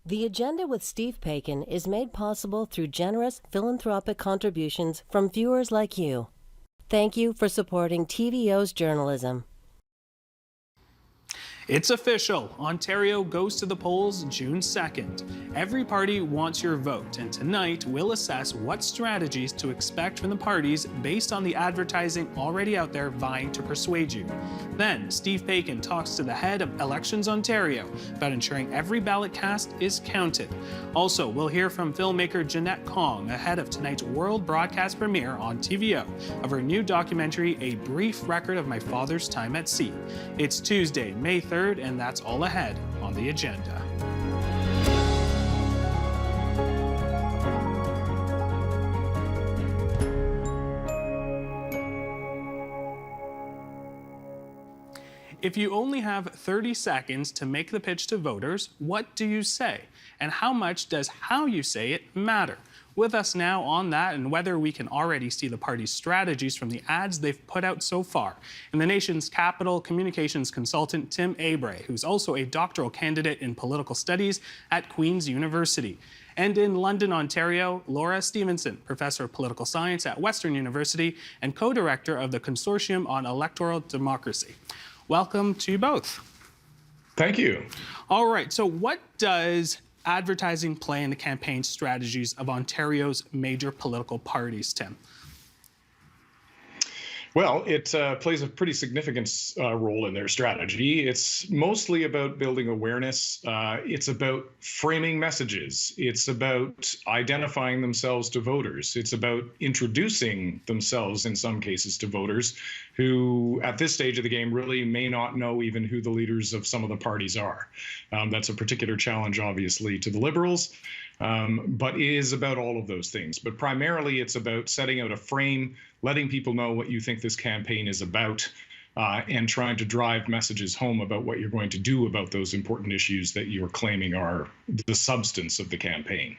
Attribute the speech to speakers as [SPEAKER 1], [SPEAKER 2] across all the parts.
[SPEAKER 1] The Agenda with Steve Paikin is made possible through generous philanthropic contributions from viewers like you. Thank you for supporting TVO's journalism.
[SPEAKER 2] It's official. Ontario goes to the polls June 2nd. Every party wants your vote, and tonight we'll assess what strategies to expect from the parties based on the advertising already out there vying to persuade you. Then, Steve Paikin talks to the head of Elections Ontario about ensuring every ballot cast is counted. Also, we'll hear from filmmaker Jeanette Kong ahead of tonight's world broadcast premiere on TVO of her new documentary, A Brief Record of My Father's Time at Sea. It's Tuesday, May 3rd, and that's all ahead on the agenda. If you only have 30 seconds to make the pitch to voters, what do you say? And how much does how you say it matter? With us now on that and whether we can already see the party's strategies from the ads they've put out so far. In the nation's capital, communications consultant Tim Abre, who's also a doctoral candidate in political studies at Queen's University. And in London, Ontario, Laura Stevenson, professor of political science at Western University and co-director of the Consortium on Electoral Democracy. Welcome to you both.
[SPEAKER 3] Thank you.
[SPEAKER 2] All right, so what does advertising play in the campaign strategies of Ontario's major political parties, Tim?
[SPEAKER 3] Well, it plays a pretty significant role in their strategy. It's mostly about building awareness. It's about framing messages. It's about identifying themselves to voters. It's about introducing themselves, in some cases, to voters who, at this stage of the game, really may not know even who the leaders of some of the parties are. That's a particular challenge, obviously, to the Liberals, but it is about all of those things. But primarily, it's about setting out a frame, letting people know what you think this campaign is about, and trying to drive messages home about what you're going to do about those important issues that you're claiming are the substance of the campaign.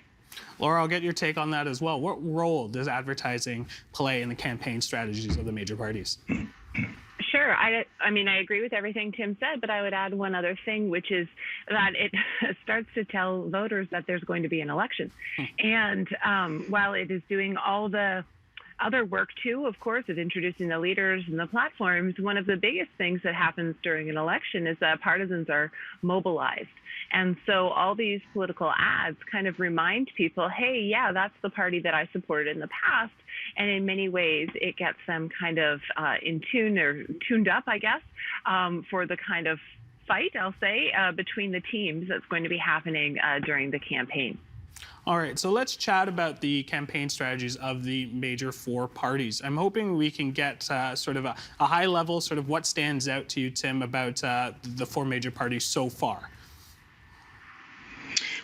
[SPEAKER 2] Laura, I'll get your take on that as well. What role does advertising play in the campaign strategies of the major parties?
[SPEAKER 4] Sure. I mean, I agree with everything Tim said, but I would add one other thing, which is that it starts to tell voters that there's going to be an election. And while it is doing all the other work too, of course, of introducing the leaders and the platforms, one of the biggest things that happens during an election is that partisans are mobilized. And so all these political ads kind of remind people, hey, yeah, that's the party that I supported in the past. And in many ways, it gets them kind of in tune or tuned up, I guess, for the kind of fight, I'll say, between the teams that's going to be happening during the campaign.
[SPEAKER 2] All right, so let's chat about the campaign strategies of the major four parties. I'm hoping we can get sort of a high level, sort of what stands out to you, Tim, about the four major parties so far.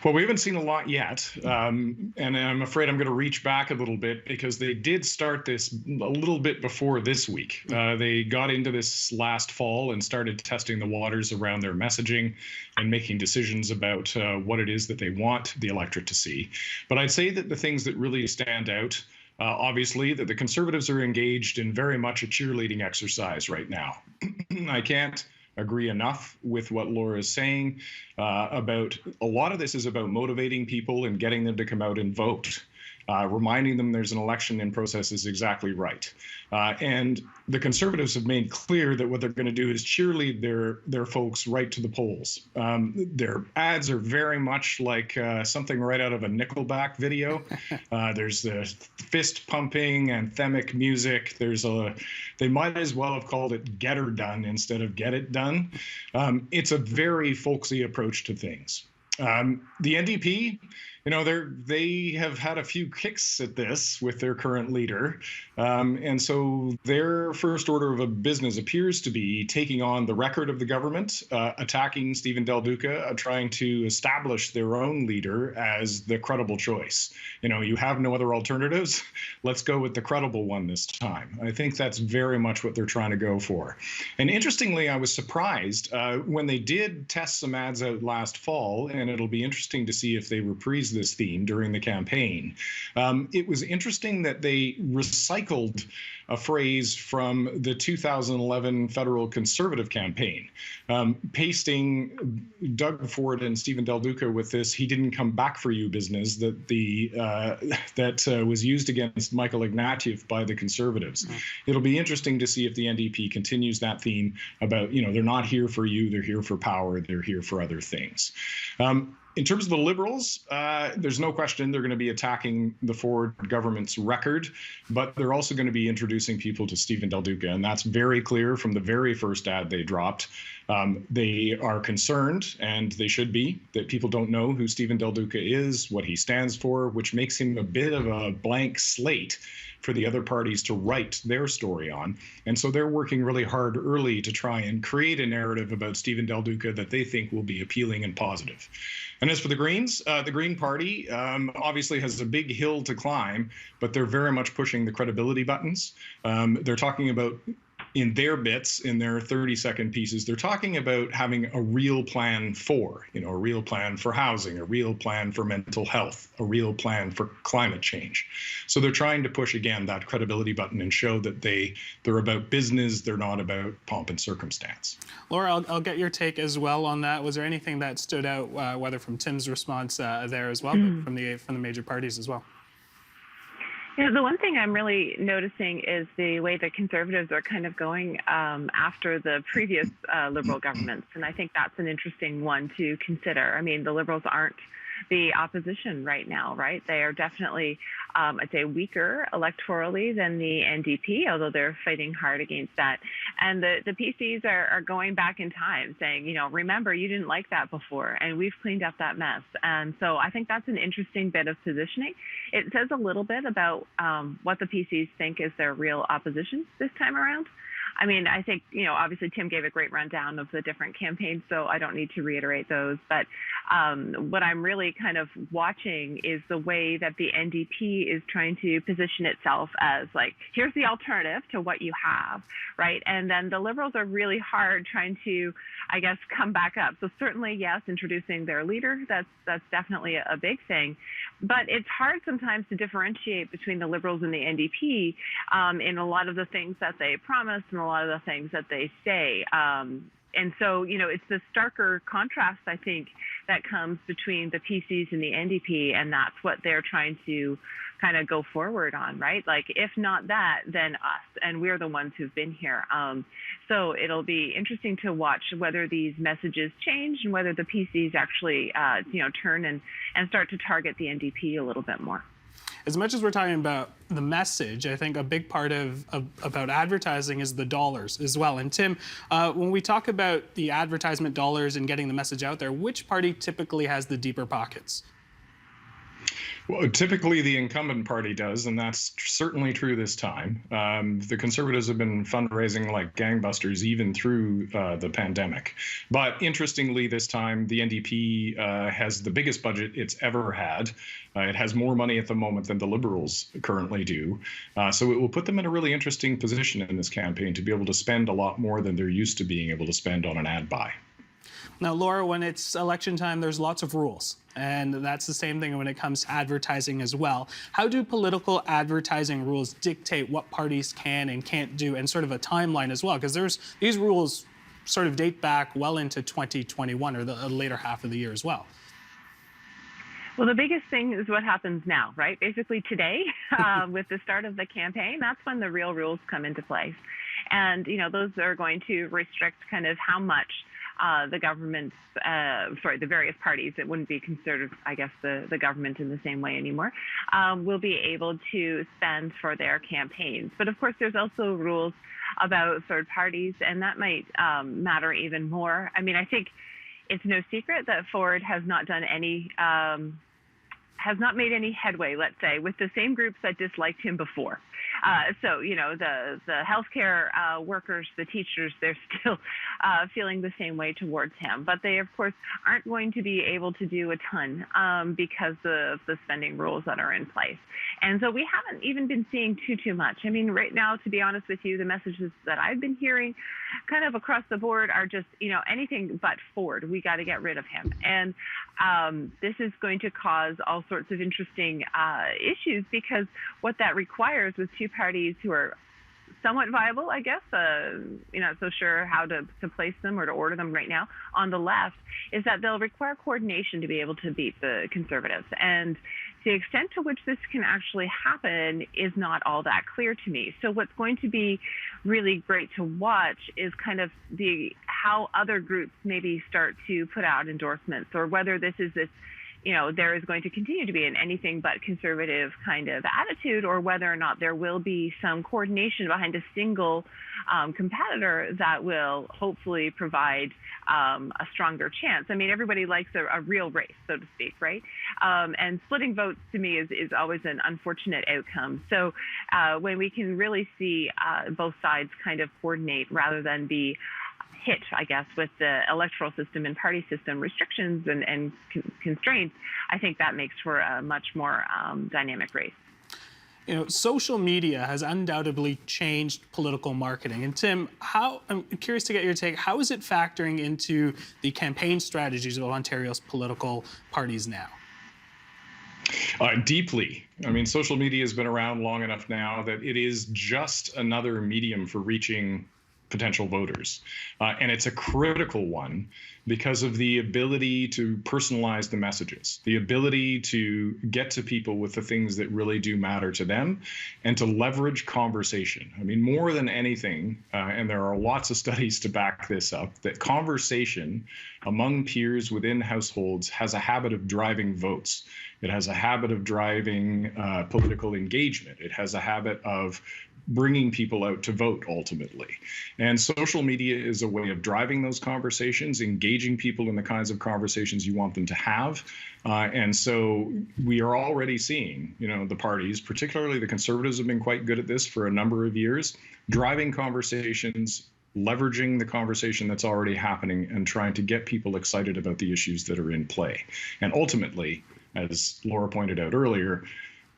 [SPEAKER 3] Well, we haven't seen a lot yet, and I'm afraid I'm going to reach back a little bit because they did start this a little bit before this week. They got into this last fall and started testing the waters around their messaging and making decisions about what it is that they want the electorate to see. But I'd say that the things that really stand out, obviously, that the Conservatives are engaged in very much a cheerleading exercise right now. I can't agree enough with what Laura is saying about a lot of this is about motivating people and getting them to come out and vote. Reminding them there's an election in process is exactly right. And the Conservatives have made clear that what they're going to do is cheerlead their folks right to the polls. Their ads are very much like something right out of a Nickelback video. There's the fist pumping, anthemic music. They might as well have called it Get Her Done instead of Get It Done. It's a very folksy approach to things. The NDP, they have had a few kicks at this with their current leader. And so their first order of business appears to be taking on the record of the government, attacking Stephen Del Duca, trying to establish their own leader as the credible choice. You have no other alternatives. Let's go with the credible one this time. I think that's very much what they're trying to go for. And interestingly, I was surprised when they did test some ads out last fall, and and it'll be interesting to see if they reprise this theme during the campaign. It was interesting that they recycled a phrase from the 2011 federal Conservative campaign, pasting Doug Ford and Stephen Del Duca with this "he didn't come back for you" business that was used against Michael Ignatieff by the Conservatives. It'll be interesting to see if the NDP continues that theme about, they're not here for you, they're here for power, they're here for other things. In terms of the Liberals, there's no question they're going to be attacking the Ford government's record, but they're also going to be introducing people to Stephen Del Duca, and that's very clear from the very first ad they dropped. They are concerned, and they should be, that people don't know who Stephen Del Duca is, what he stands for, which makes him a bit of a blank slate for the other parties to write their story on. And so they're working really hard early to try and create a narrative about Stephen Del Duca that they think will be appealing and positive. And as for the Greens, the Green Party obviously has a big hill to climb, but they're very much pushing the credibility buttons. They're talking about, in their bits, in their 30-second pieces, they're talking about having a real plan for, a real plan for housing, a real plan for mental health, a real plan for climate change. So they're trying to push, again, that credibility button and show that they're about business, they're not about pomp and circumstance.
[SPEAKER 2] Laura, I'll get your take as well on that. Was there anything that stood out, whether from Tim's response there as well, but from the major parties as well?
[SPEAKER 4] The one thing I'm really noticing is the way the Conservatives are kind of going after the previous Liberal governments. And I think that's an interesting one to consider. I mean, the Liberals aren't the opposition right now, right? They are definitely, I'd say, weaker electorally than the NDP, although they're fighting hard against that. And the PCs are going back in time saying, remember, you didn't like that before, and we've cleaned up that mess. And so I think that's an interesting bit of positioning. It says a little bit about what the PCs think is their real opposition this time around. I mean, I think, obviously Tim gave a great rundown of the different campaigns, so I don't need to reiterate those. But what I'm really kind of watching is the way that the NDP is trying to position itself as like, here's the alternative to what you have, right? And then the Liberals are really hard trying to, I guess, come back up. So certainly, yes, introducing their leader, that's definitely a big thing. But it's hard sometimes to differentiate between the Liberals and the NDP in a lot of the things that they promise and a lot of the things that they say. And so, it's the starker contrast, I think, that comes between the PCs and the NDP, and that's what they're trying to kind of go forward on, right? Like, if not that, then us, and we're the ones who've been here. So it'll be interesting to watch whether these messages change and whether the PCs actually, turn and start to target the NDP a little bit more.
[SPEAKER 2] As much as we're talking about the message, I think a big part about advertising is the dollars as well. And Tim, when we talk about the advertisement dollars and getting the message out there, which party typically has the deeper pockets?
[SPEAKER 3] Well, typically the incumbent party does, and that's certainly true this time. The Conservatives have been fundraising like gangbusters even through the pandemic. But interestingly, this time the NDP has the biggest budget it's ever had. It has more money at the moment than the Liberals currently do. So it will put them in a really interesting position in this campaign to be able to spend a lot more than they're used to being able to spend on an ad buy.
[SPEAKER 2] Now, Laura, when it's election time, there's lots of rules. And that's the same thing when it comes to advertising as well. How do political advertising rules dictate what parties can and can't do, and sort of a timeline as well? Because these rules sort of date back well into 2021 or the later half of the year as well.
[SPEAKER 4] Well, the biggest thing is what happens now, right? Basically today, with the start of the campaign, that's when the real rules come into place. And, those are going to restrict kind of how much the government's, the various parties, it wouldn't be considered, I guess, the government in the same way anymore, will be able to spend for their campaigns. But of course, there's also rules about third parties, and that might matter even more. I mean, I think it's no secret that Ford has not done any, has not made any headway, let's say, with the same groups that disliked him before. So, the healthcare workers, the teachers, they're still feeling the same way towards him. But they, of course, aren't going to be able to do a ton because of the spending rules that are in place. And so we haven't even been seeing too much. I mean, right now, to be honest with you, the messages that I've been hearing kind of across the board are just, anything but Ford. We got to get rid of him. And this is going to cause all sorts of interesting issues, because what that requires with two parties who are somewhat viable, I guess, not so sure how to place them or to order them right now on the left, is that they'll require coordination to be able to beat the Conservatives. And the extent to which this can actually happen is not all that clear to me. So what's going to be really great to watch is kind of how other groups maybe start to put out endorsements, or whether there is going to continue to be an anything but conservative kind of attitude, or whether or not there will be some coordination behind a single competitor that will hopefully provide a stronger chance. I mean, everybody likes a real race, so to speak, right? And splitting votes to me is always an unfortunate outcome. So when we can really see both sides kind of coordinate rather than be hit, I guess, with the electoral system and party system restrictions and constraints, I think that makes for a much more dynamic race.
[SPEAKER 2] Social media has undoubtedly changed political marketing. And Tim, I'm curious to get your take. How is it factoring into the campaign strategies of Ontario's political parties now?
[SPEAKER 3] Deeply. I mean, social media has been around long enough now that it is just another medium for reaching potential voters. And it's a critical one because of the ability to personalize the messages, the ability to get to people with the things that really do matter to them, and to leverage conversation. I mean, more than anything, and there are lots of studies to back this up, that conversation among peers within households has a habit of driving votes. It has a habit of driving political engagement. It has a habit of bringing people out to vote ultimately. And social media is a way of driving those conversations, engaging people in the kinds of conversations you want them to have. And so we are already seeing, the parties, particularly the Conservatives, have been quite good at this for a number of years, driving conversations, leveraging the conversation that's already happening, and trying to get people excited about the issues that are in play. And ultimately, as Laura pointed out earlier,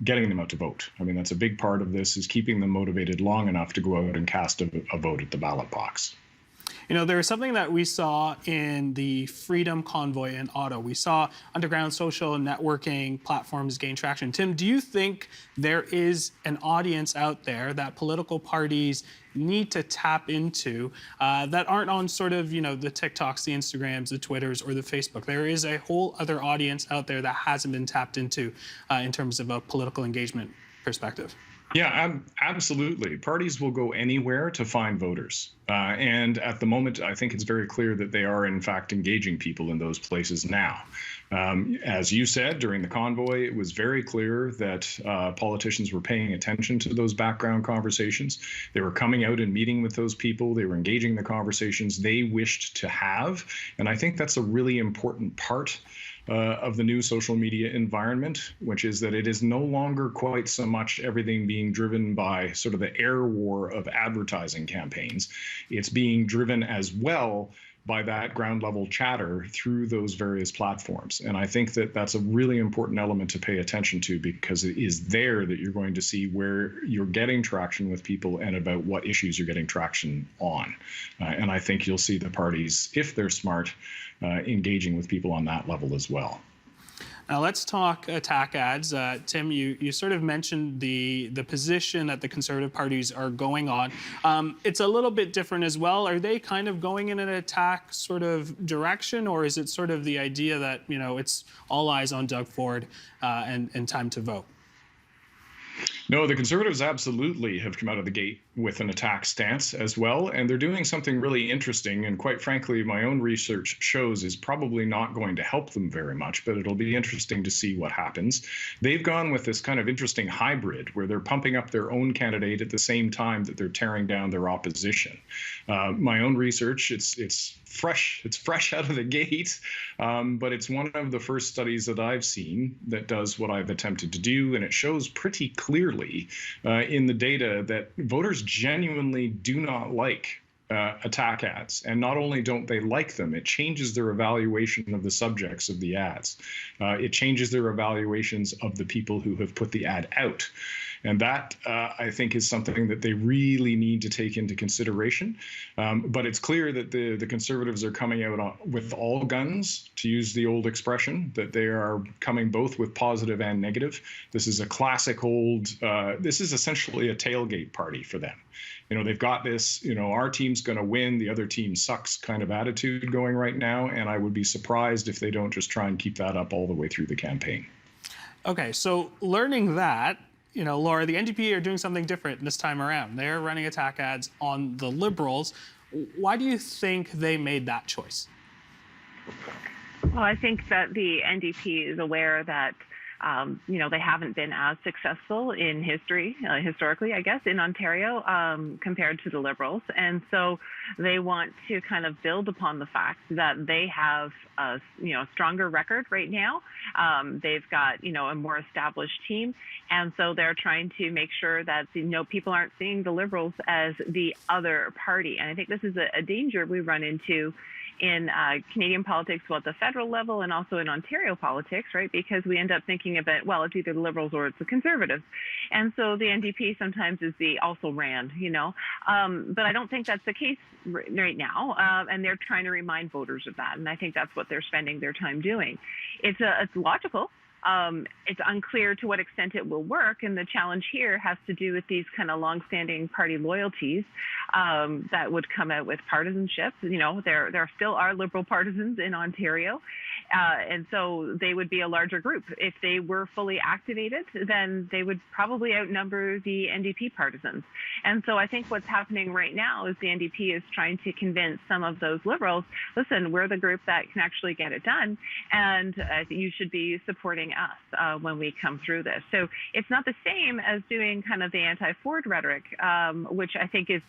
[SPEAKER 3] getting them out to vote. I mean, that's a big part of this, is keeping them motivated long enough to go out and cast a vote at the ballot box.
[SPEAKER 2] There was something that we saw in the Freedom Convoy in Ottawa. We saw underground social networking platforms gain traction. Tim, do you think there is an audience out there that political parties need to tap into that aren't on sort of, the TikToks, the Instagrams, the Twitters, or the Facebook? There is a whole other audience out there that hasn't been tapped into in terms of a political engagement perspective.
[SPEAKER 3] Yeah, absolutely. Parties will go anywhere to find voters. And at the moment, I think it's very clear that they are, in fact, engaging people in those places now. As you said, during the convoy, it was very clear that politicians were paying attention to those background conversations. They were coming out and meeting with those people. They were engaging the conversations they wished to have. And I think that's a really important part of the new social media environment, which is that it is no longer quite so much everything being driven by sort of the air war of advertising campaigns. It's being driven as well by that ground level chatter through those various platforms. And I think that that's a really important element to pay attention to, because it is there that you're going to see where you're getting traction with people and about what issues you're getting traction on. And I think you'll see the parties, if they're smart, engaging with people on that level as well.
[SPEAKER 2] Now let's talk attack ads. Tim, you sort of mentioned the position that the Conservative parties are going on. It's a little bit different as well. Are they kind of going in an attack sort of direction, or is it sort of the idea that, it's all eyes on Doug Ford and time to vote?
[SPEAKER 3] No, the Conservatives absolutely have come out of the gate with an attack stance as well, and they're doing something really interesting, and quite frankly, my own research shows is probably not going to help them very much, but it'll be interesting to see what happens. They've gone with this kind of interesting hybrid where they're pumping up their own candidate at the same time that they're tearing down their opposition. My own research, it's fresh out of the gate, but it's one of the first studies that I've seen that does what I've attempted to do, and it shows pretty clearly clearly in the data that voters genuinely do not like attack ads. And not only don't they like them, it changes their evaluation of the subjects of the ads. It changes their evaluations of the people who have put the ad out. And that, I think, is something that they really need to take into consideration. But it's clear that the Conservatives are coming out with all guns, to use the old expression, that they are coming both with positive and negative. This is a classic old, this is essentially a tailgate party for them. They've got this, our team's going to win, the other team sucks kind of attitude going right now. And I would be surprised if they don't just try and keep that up all the way through the campaign.
[SPEAKER 2] Okay, so learning that, Laura, the NDP are doing something different this time around. They're running attack ads on the Liberals. Why do you think they made that choice?
[SPEAKER 4] Well, I think that the NDP is aware that they haven't been as successful in historically, I guess, in Ontario compared to the Liberals. And so they want to kind of build upon the fact that they have a stronger record right now. They've got, a more established team. And so they're trying to make sure that, people aren't seeing the Liberals as the other party. And I think this is a danger we run into in Canadian politics, at the federal level and also in Ontario politics, right? Because we end up thinking about, well, it's either the Liberals or it's the Conservatives. And so the NDP sometimes is the also ran, but I don't think that's the case right now. And they're trying to remind voters of that. And I think that's what they're spending their time doing. It's logical. It's unclear to what extent it will work, and the challenge here has to do with these kind of longstanding party loyalties that would come out with partisanship. There still are Liberal partisans in Ontario, and so they would be a larger group. If they were fully activated, then they would probably outnumber the NDP partisans. And so I think what's happening right now is the NDP is trying to convince some of those Liberals, listen, we're the group that can actually get it done, and you should be supporting us when we come through this. So it's not the same as doing kind of the anti-Ford rhetoric, which I think is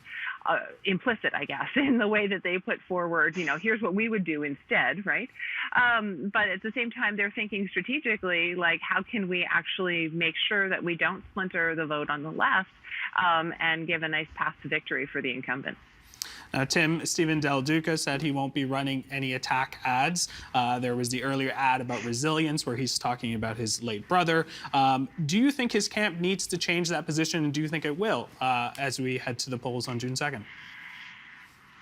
[SPEAKER 4] implicit, I guess, in the way that they put forward, here's what we would do instead, right? But at the same time, they're thinking strategically, like, how can we actually make sure that we don't splinter the vote on the left and give a nice path to victory for the incumbent?
[SPEAKER 2] Now, Tim, Stephen Del Duca said he won't be running any attack ads. There was the earlier ad about resilience where he's talking about his late brother. Do you think his camp needs to change that position, and do you think it will as we head to the polls on June 2nd?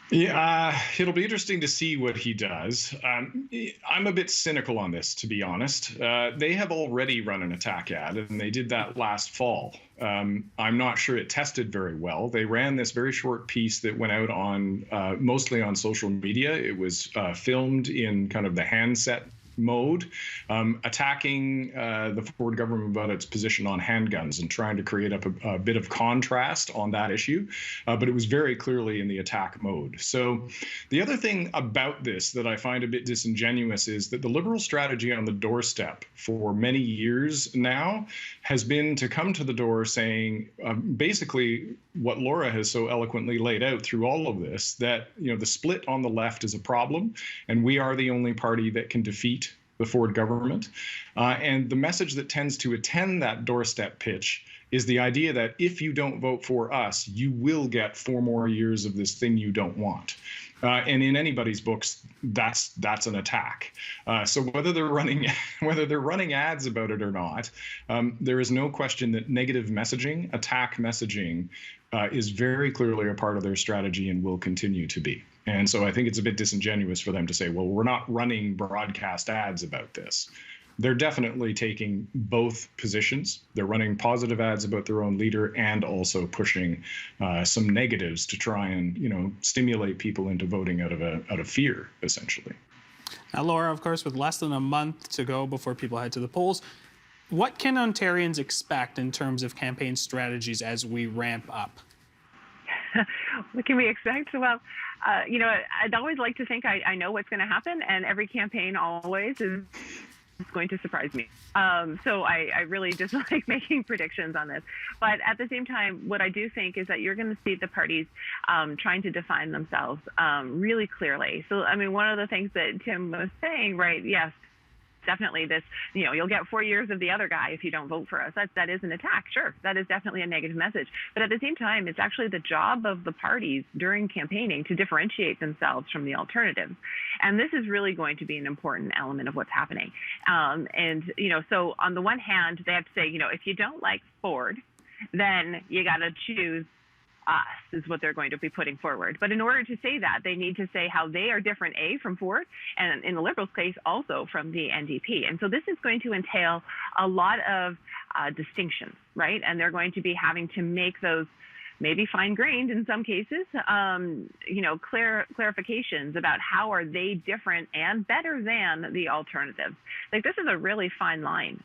[SPEAKER 3] Yeah, it'll be interesting to see what he does. I'm a bit cynical on this, to be honest. They have already run an attack ad, and they did that last fall. I'm not sure it tested very well. They ran this very short piece that went out on mostly on social media. It was filmed in kind of the handset mode, attacking the Ford government about its position on handguns and trying to create up a bit of contrast on that issue. But it was very clearly in the attack mode. So the other thing about this that I find a bit disingenuous is that the Liberal strategy on the doorstep for many years now has been to come to the door saying basically what Laura has so eloquently laid out through all of this, that the split on the left is a problem, and we are the only party that can defeat the Ford government. And the message that tends to attend that doorstep pitch is the idea that if you don't vote for us, you will get 4 more years of this thing you don't want. And in anybody's books, that's an attack. So whether they're running ads about it or not, there is no question that negative messaging, attack messaging, is very clearly a part of their strategy and will continue to be. And so I think it's a bit disingenuous for them to say, well, we're not running broadcast ads about this. They're definitely taking both positions. They're running positive ads about their own leader and also pushing some negatives to try and, stimulate people into voting out of fear, essentially.
[SPEAKER 2] Now, Laura, of course, with less than a month to go before people head to the polls, what can Ontarians expect in terms of campaign strategies as we ramp up?
[SPEAKER 4] What can we expect? Well, I'd always like to think I know what's going to happen, and every campaign always is going to surprise me. So I really dislike making predictions on this. But at the same time, what I do think is that you're going to see the parties trying to define themselves really clearly. So, I mean, one of the things that Tim was saying, right, yes, definitely this, you'll get 4 years of the other guy if you don't vote for us. That is an attack. Sure, that is definitely a negative message. But at the same time, it's actually the job of the parties during campaigning to differentiate themselves from the alternatives. And this is really going to be an important element of what's happening. So on the one hand, they have to say, if you don't like Ford, then you got to choose us, is what they're going to be putting forward. But in order to say that, they need to say how they are different, from Ford, and in the Liberals' case, also from the NDP. And so this is going to entail a lot of distinctions, right? And they're going to be having to make those maybe fine-grained in some cases, clarifications about how are they different and better than the alternatives. Like, this is a really fine line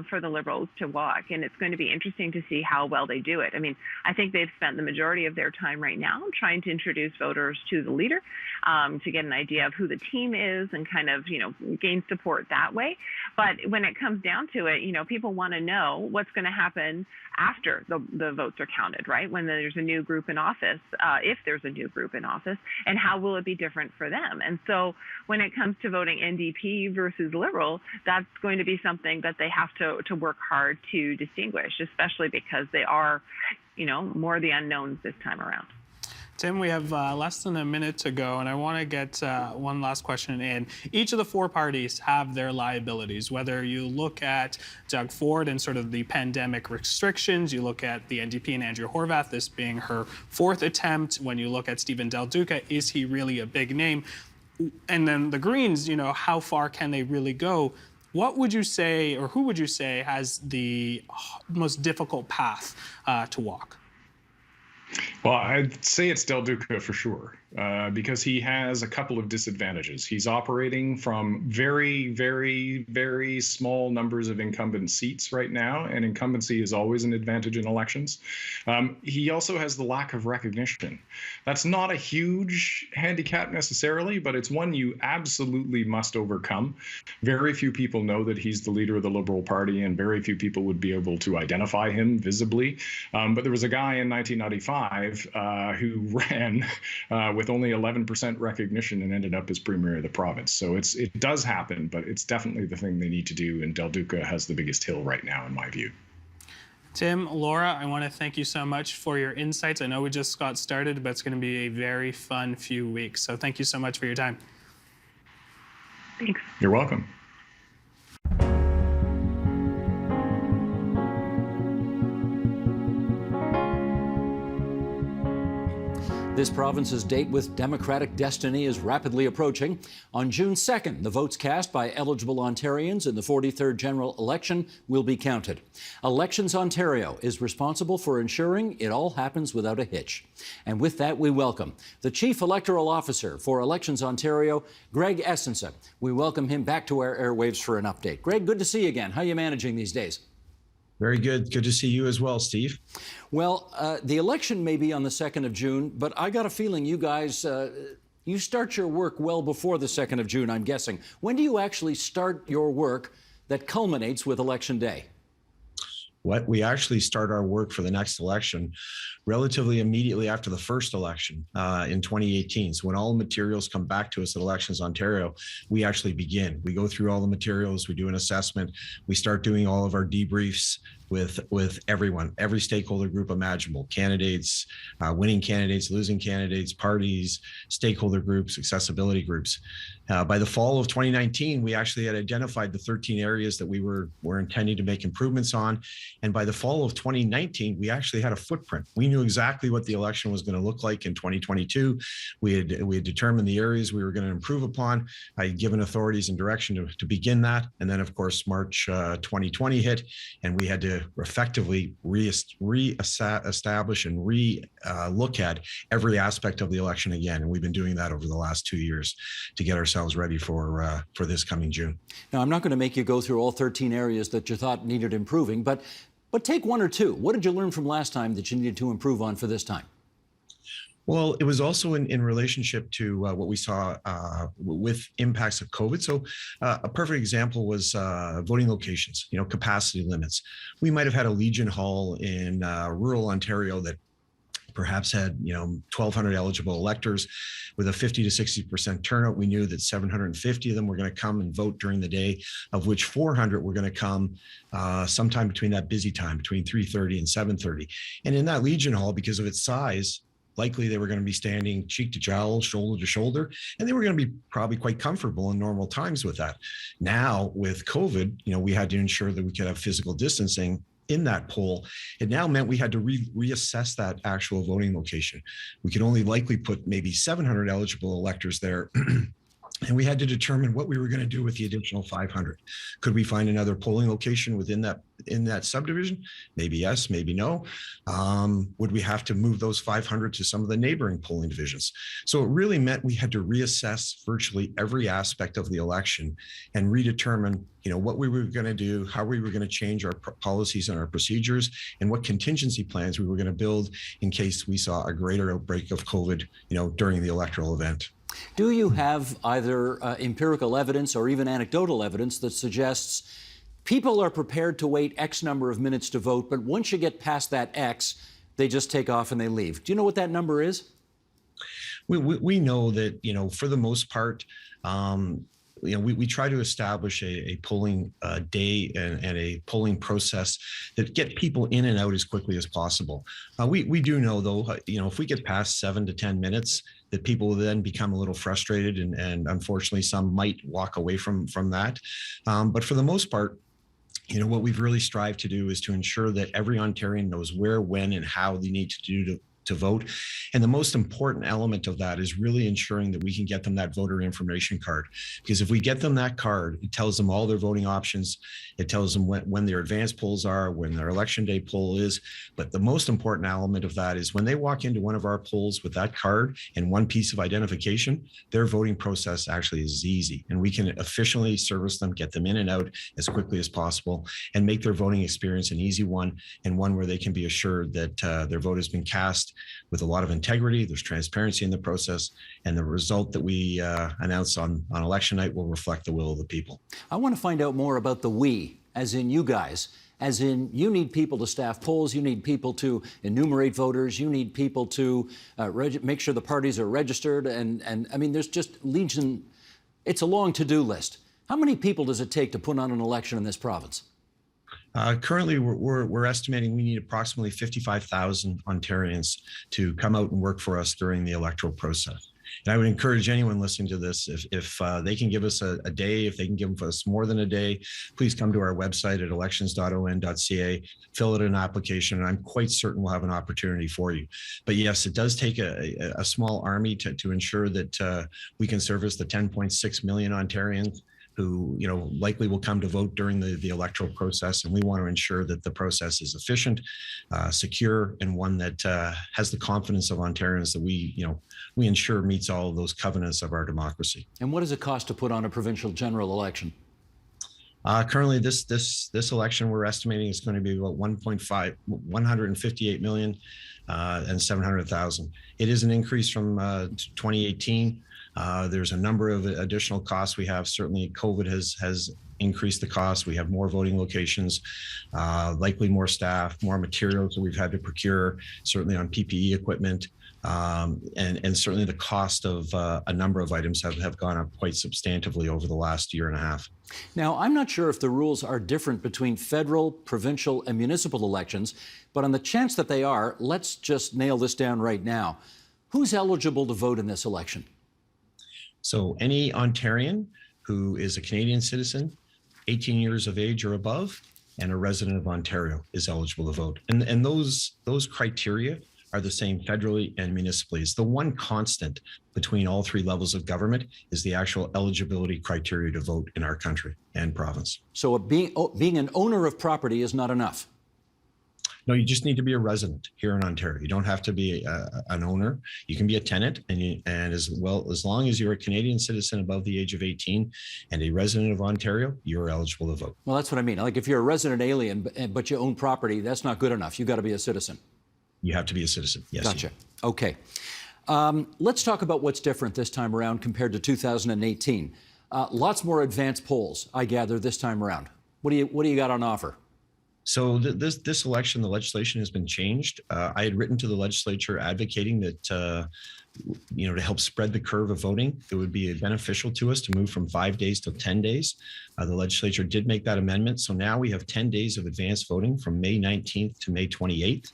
[SPEAKER 4] for the Liberals to walk, and it's going to be interesting to see how well they do it. I mean, I think they've spent the majority of their time right now trying to introduce voters to the leader, to get an idea of who the team is and kind of, gain support that way. But when it comes down to it, people want to know what's going to happen after the votes are counted, right? When there's a new group in office, if there's a new group in office, and how will it be different for them? And so when it comes to voting NDP versus Liberal, that's going to be something that they have to work hard to distinguish, especially because they are, more the unknowns this time around.
[SPEAKER 2] Tim, we have less than a minute to go, and I want to get one last question in. Each of the four parties have their liabilities, whether you look at Doug Ford and sort of the pandemic restrictions, you look at the NDP and Andrea Horwath, this being her fourth attempt. When you look at Stephen Del Duca, is he really a big name? And then the Greens, how far can they really go? What would you say, or who would you say has the most difficult path to walk?
[SPEAKER 3] Well, I'd say it's Del Duca for sure, because he has a couple of disadvantages. He's operating from very, very, very small numbers of incumbent seats right now, and incumbency is always an advantage in elections. He also has the lack of recognition. That's not a huge handicap necessarily, but it's one you absolutely must overcome. Very few people know that he's the leader of the Liberal Party, and very few people would be able to identify him visibly. But there was a guy in 1995 who ran with only 11% recognition and ended up as premier of the province. So it does happen, but it's definitely the thing they need to do. And Del Duca has the biggest hill right now, in my view.
[SPEAKER 2] Tim, Laura, I want to thank you so much for your insights. I know we just got started, but it's going to be a very fun few weeks. So thank you so much for your time.
[SPEAKER 4] Thanks.
[SPEAKER 3] You're welcome.
[SPEAKER 5] This province's date with Democratic destiny is rapidly approaching. On June 2nd, the votes cast by eligible Ontarians in the 43rd general election will be counted. Elections Ontario is responsible for ensuring it all happens without a hitch. And with that, we welcome the Chief Electoral Officer for Elections Ontario, Greg Essensa. We welcome him back to our airwaves for an update. Greg, good to see you again. How are you managing these days?
[SPEAKER 6] Very good. Good to see you as well, Steve.
[SPEAKER 5] Well, the election may be on the 2nd of June, but I got a feeling you guys, you start your work well before the 2nd of June, I'm guessing. When do you actually start your work that culminates with Election Day?
[SPEAKER 6] We actually start our work for the next election relatively immediately after the first election in 2018. So when all the materials come back to us at Elections Ontario, we actually begin. We go through all the materials, we do an assessment, we start doing all of our debriefs with everyone, every stakeholder group imaginable, candidates, winning candidates, losing candidates, parties, stakeholder groups, accessibility groups. By the fall of 2019, we actually had identified the 13 areas that we were intending to make improvements on. And by the fall of 2019, we actually had a footprint. We knew exactly what the election was going to look like in 2022. We had determined the areas we were going to improve upon. I had given authorities and direction to begin that. And then, of course, March 2020 hit, and we had to effectively re-establish and look at every aspect of the election again. And we've been doing that over the last 2 years to get ourselves ready for this coming June.
[SPEAKER 5] Now, I'm not going to make you go through all 13 areas that you thought needed improving, but take one or two. What did you learn from last time that you needed to improve on for this time?
[SPEAKER 6] Well, it was also in relationship to what we saw with impacts of COVID. So a perfect example was voting locations, capacity limits. We might have had a Legion Hall in rural Ontario that perhaps had 1,200 eligible electors with a 50 to 60% turnout. We knew that 750 of them were going to come and vote during the day, of which 400 were going to come sometime between that busy time, between 3:30 and 7:30. And in that Legion Hall, because of its size, likely they were going to be standing cheek to jowl, shoulder to shoulder, and they were going to be probably quite comfortable in normal times with that. Now with COVID, we had to ensure that we could have physical distancing in that poll. It now meant we had to reassess that actual voting location. We could only likely put maybe 700 eligible electors there. And we had to determine what we were going to do with the additional 500. Could we find another polling location within that subdivision? Maybe yes, maybe no. Would we have to move those 500 to some of the neighboring polling divisions? So it really meant we had to reassess virtually every aspect of the election and redetermine, what we were going to do, how we were going to change our policies and our procedures, and what contingency plans we were going to build in case we saw a greater outbreak of COVID, during the electoral event.
[SPEAKER 5] Do you have either empirical evidence or even anecdotal evidence that suggests people are prepared to wait X number of minutes to vote, but once you get past that X, they just take off and they leave? Do you know what that number is?
[SPEAKER 6] We know that, for the most part, we try to establish a polling day and a polling process that get people in and out as quickly as possible. We do know, though, if we get past 7 to 10 minutes, that people will then become a little frustrated, and unfortunately some might walk away from that. But for the most part, what we've really strived to do is to ensure that every Ontarian knows where, when, and how they need to do to vote. And the most important element of that is really ensuring that we can get them that voter information card. Because if we get them that card, it tells them all their voting options. It tells them when their advance polls are, when their election day poll is. But the most important element of that is when they walk into one of our polls with that card and one piece of identification, their voting process actually is easy. And we can efficiently service them, get them in and out as quickly as possible, and make their voting experience an easy one, and one where they can be assured that their vote has been cast with a lot of integrity. There's transparency in the process, and the result that we announce on election night will reflect the will of the people. I want to find out more about the we, as in you guys, as in you need people to staff polls, you need people to enumerate voters, you need people to make sure the parties are registered, and I mean, there's just legion. It's a long to-do list. How many people does it take to put on an election in this province? Currently, we're estimating we need approximately 55,000 Ontarians to come out and work for us during the electoral process. And I would encourage anyone listening to this, if they can give us a day, if they can give us more than a day, please come to our website at elections.on.ca, fill out an application, and I'm quite certain we'll have an opportunity for you. But yes, it does take a small army to ensure that we can service the 10.6 million Ontarians who likely will come to vote during the electoral process. And we want to ensure that the process is efficient, secure, and one that has the confidence of Ontarians that we ensure meets all of those covenants of our democracy. And what does it cost to put on a provincial general election? Currently, this election, we're estimating is going to be about 158 million and 700,000. It is an increase from 2018. There's a number of additional costs we have. Certainly, COVID has increased the cost. We have more voting locations, likely more staff, more materials that we've had to procure, certainly on PPE equipment. And certainly the cost of a number of items have gone up quite substantively over the last year and a half. Now, I'm not sure if the rules are different between federal, provincial, and municipal elections, but on the chance that they are, let's just nail this down right now. Who's eligible to vote in this election? So any Ontarian who is a Canadian citizen, 18 years of age or above, and a resident of Ontario is eligible to vote. And those criteria are the same federally and municipally. It's the one constant between all three levels of government is the actual eligibility criteria to vote in our country and province. So being an owner of property is not enough? No, you just need to be a resident here in Ontario. You don't have to be an owner. You can be a tenant, and as long as you're a Canadian citizen above the age of 18 and a resident of Ontario, you're eligible to vote. Well, that's what I mean. Like if you're a resident alien, but you own property, that's not good enough. You got to be a citizen. You have to be a citizen. Yes. Gotcha. Okay. Let's talk about what's different this time around compared to 2018. Lots more advanced polls, I gather, this time around. What do you got on offer? So this election, the legislation has been changed. I had written to the legislature advocating that, to help spread the curve of voting, it would be beneficial to us to move from 5 days to 10 days. The legislature did make that amendment. So now we have 10 days of advanced voting from May 19th to May 28th.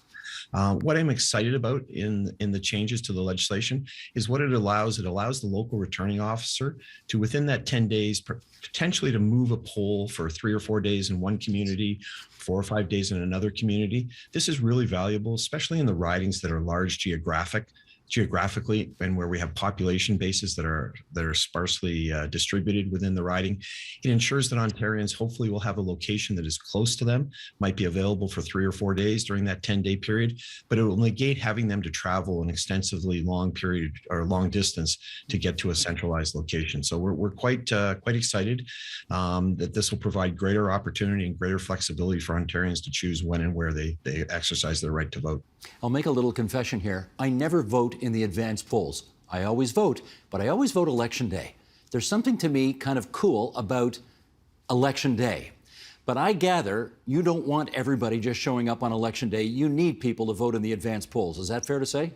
[SPEAKER 6] What I'm excited about in the changes to the legislation is what it allows. It allows the local returning officer to, within that 10 days, potentially to move a poll for 3 or 4 days in one community, 4 or 5 days in another community. This is really valuable, especially in the ridings that are large geographically, and where we have population bases that are sparsely distributed within the riding. It ensures that Ontarians hopefully will have a location that is close to them, might be available for 3 or 4 days during that 10-day period, but it will negate having them to travel an extensively long period or long distance to get to a centralized location. So we're quite excited that this will provide greater opportunity and greater flexibility for Ontarians to choose when and where they exercise their right to vote.
[SPEAKER 5] I'll make a little confession here. I never vote in the advance polls. I always vote, but I always vote Election Day. There's something to me kind of cool about Election Day. But I gather you don't want everybody just showing up on Election Day. You need people to vote in the advance polls. Is that fair to say?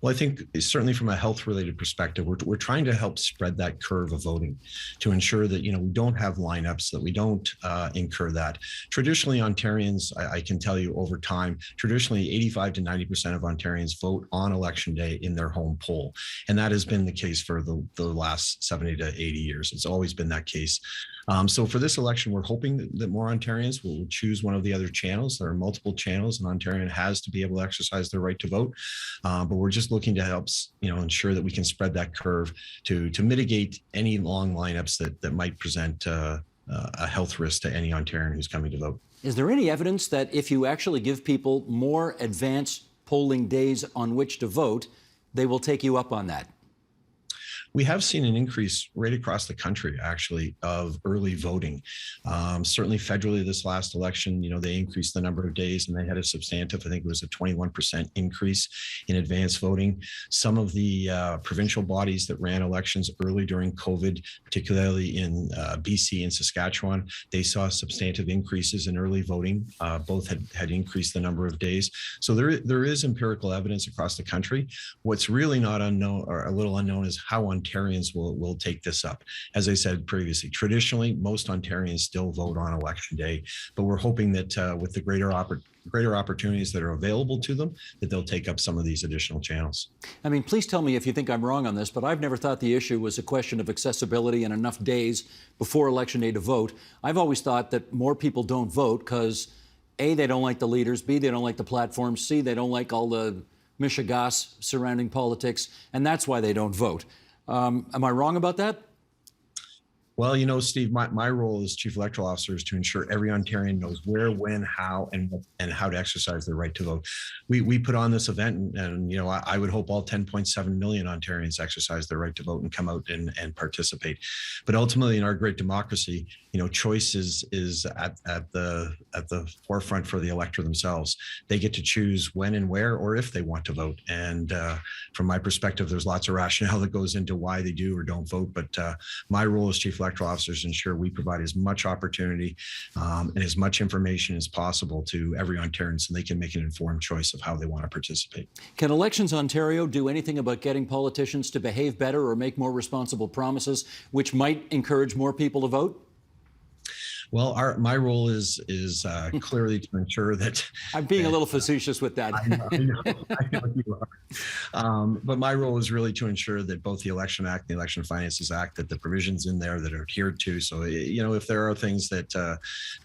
[SPEAKER 6] Well, I think certainly from a health-related perspective, we're trying to help spread that curve of voting to ensure that, we don't have lineups, that we don't incur that. Traditionally, Ontarians, I can tell you over time, traditionally 85 to 90% of Ontarians vote on Election Day in their home poll. And that has been the case for the last 70 to 80 years. It's always been that case. So for this election, we're hoping that more Ontarians will choose one of the other channels. There are multiple channels, and Ontarian has to be able to exercise their right to vote. But we're just looking to help, ensure that we can spread that curve to mitigate any long lineups that might present a health risk to any Ontarian who's coming to vote.
[SPEAKER 5] Is there any evidence that if you actually give people more advance polling days on which to vote, they will take you up on that?
[SPEAKER 6] We have seen an increase right across the country, actually, of early voting. Certainly federally, this last election, they increased the number of days, and they had a substantive, I think it was a 21% increase in advance voting. Some of the provincial bodies that ran elections early during COVID, particularly in BC and Saskatchewan, they saw substantive increases in early voting. Both had increased the number of days. So there is empirical evidence across the country. What's really not unknown, or a little unknown, is how Ontarians will take this up. As I said previously, traditionally, most Ontarians still vote on Election Day, but we're hoping that with the greater opportunities that are available to them, that they'll take up some of these additional channels.
[SPEAKER 5] I mean, please tell me if you think I'm wrong on this, but I've never thought the issue was a question of accessibility and enough days before Election Day to vote. I've always thought that more people don't vote because A, they don't like the leaders, B, they don't like the platform, C, they don't like all the mishigas surrounding politics, and that's why they don't vote. Am I wrong about that?
[SPEAKER 6] Well, Steve, my role as Chief Electoral Officer is to ensure every Ontarian knows where, when, how, and how to exercise their right to vote. We put on this event, and I would hope all 10.7 million Ontarians exercise their right to vote and come out and participate. But ultimately, in our great democracy, choice is at the forefront for the elector themselves. They get to choose when and where, or if they want to vote. And from my perspective, there's lots of rationale that goes into why they do or don't vote. But my role as Chief Electoral Officer is to ensure we provide as much opportunity and as much information as possible to every Ontarian so they can make an informed choice of how they want to participate. Can
[SPEAKER 5] Elections Ontario do anything about getting politicians to behave better or make more responsible promises, which might encourage more people to vote?
[SPEAKER 6] Well, my role is clearly to ensure that
[SPEAKER 5] I'm being a little facetious with that.
[SPEAKER 6] I know you are. But my role is really to ensure that both the Election Act and the Election Finances Act, that the provisions in there that are adhered to. So, if there are things that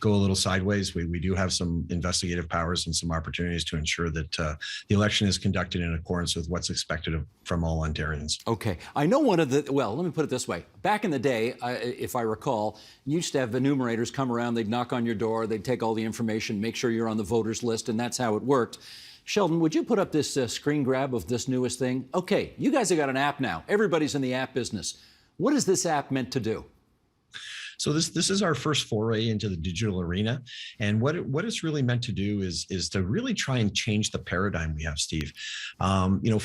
[SPEAKER 6] go a little sideways, we do have some investigative powers and some opportunities to ensure that the election is conducted in accordance with what's expected from all Ontarians.
[SPEAKER 5] Okay. I know let me put it this way. Back in the day, if I recall, you used to have enumerators come around, they'd knock on your door, they'd take all the information, make sure you're on the voters list, and that's how it worked. Sheldon, would you put up this screen grab of this newest thing? Okay, you guys have got an app now. Everybody's in the app business. What is this app meant to do?
[SPEAKER 6] So this is our first foray into the digital arena, and what it's really meant to do is to really try and change the paradigm we have, Steve.